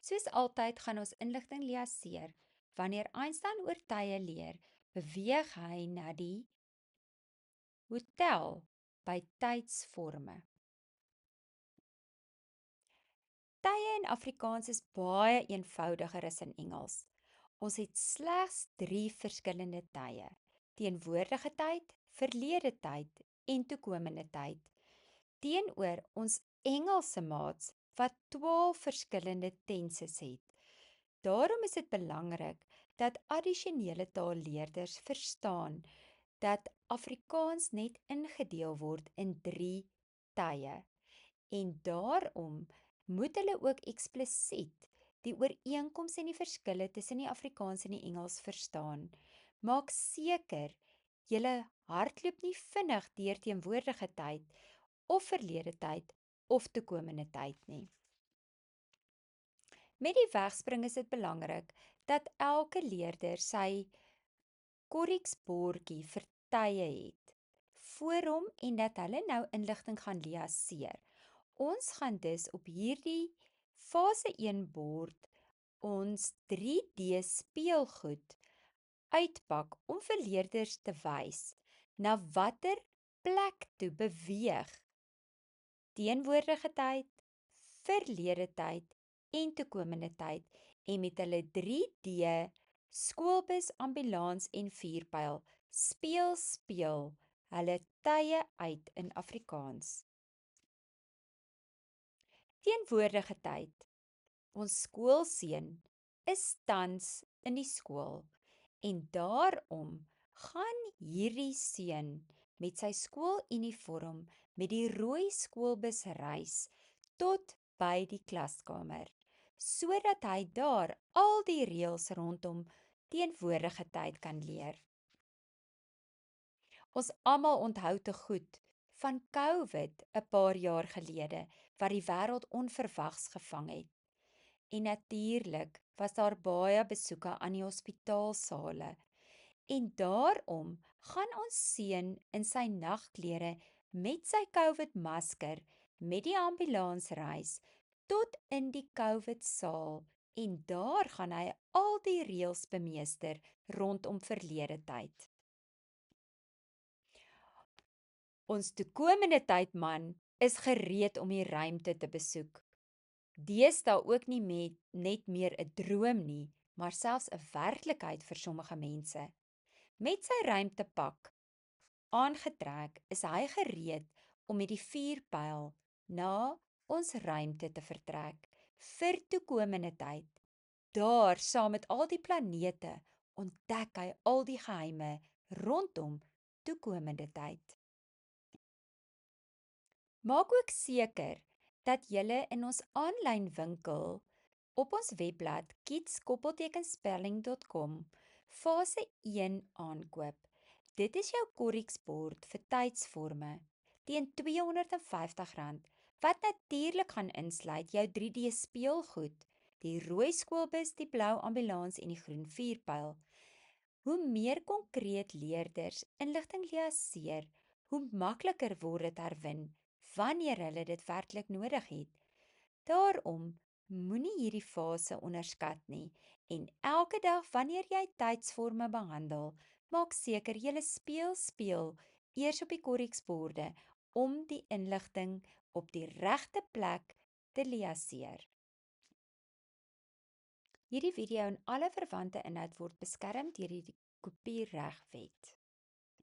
Soos altyd gaan ons inligting liaseer. Wanneer Einstein oor tye leer, beweeg hy na die hotel by tydsvorme. Tye in Afrikaans is baie eenvoudiger as in Engels. Ons het slegs 3 verskillende tye: teenwoordige tyd, verlede tyd en toekomende tyd. Teenoor ons Engelse maats wat 12 verskillende tenses het. Daarom is dit belangrik dat addisionele taalleerders verstaan dat Afrikaans net ingedeel word in 3 tye. En daarom moet hulle ook eksplisiet die ooreenkomste en die verskille tussen die Afrikaans en die Engels verstaan. Maak seker julle hardloop nie vinnig deur teenwoordige tyd of verlede tyd of toekomende tyd nie. Met die wegspring is dit belangrik dat elke leerder sy korreksbordjie vir tye het voor hom en dat hulle nou inligting gaan liaseer. Ons gaan dus op hierdie fase 1 bord ons 3D speelgoed uitpak om vir leerders te wys na watter plek toe beweeg teenwoordige tyd, verlede tyd en toekomende tyd en met hulle 3D skoolbus, ambulans en vuurpyl speel hulle tye uit in Afrikaans. Teenwoordige tyd. Ons skoolseun is tans in die skool en daarom gaan hierdie seun met sy skooluniform met die rooi skoolbus reis tot by die klaskamer, sodat hy daar al die reëls rondom teenwoordige tyd kan leer. Ons almal onthou te goed van COVID 'n paar jaar gelede wat die wêreld onverwags gevang het. En natuurlik was daar baie besoeke aan die hospitaalsale. En daarom gaan ons seun in sy nagklere met sy COVID-masker met die ambulans reis tot in die COVID-saal en daar gaan hy al die reëls bemeester rondom verlede tyd. Ons toekomende tydman is gereed om die ruimte te besoek. Deesdae ook nie net meer 'n droom nie, maar selfs 'n werklikheid vir sommige mense. Met sy ruimtepak aangetrek, is hy gereed om met die vuurpyl na ons ruimte te vertrek vir toekomende tyd. Daar, saam met al die planete, ontdek hy al die geheime rondom toekomende tyd. Maak ook seker dat julle in ons aanlyn winkel op ons webblad kids-spelling.com fase 1 aankoop. Dit is jou korreksbord vir tydsvorme teen R250 wat natuurlik gaan insluit jou 3D speelgoed, die rooi skoolbus, die blou ambulans en die groen vuurpyl. Hoe meer konkreet leerders inligting liaseer, hoe makliker word dit herwin wanneer hulle dit werklik nodig het. Daarom moenie hierdie fase onderskat nie en elke dag wanneer jy tydsvorme behandel, maak seker jy speel eers op die korreksborde om die inligting op die regte plek te liaseer. Hierdie video en alle verwante inhoud word beskerm deur die Kopieregwet.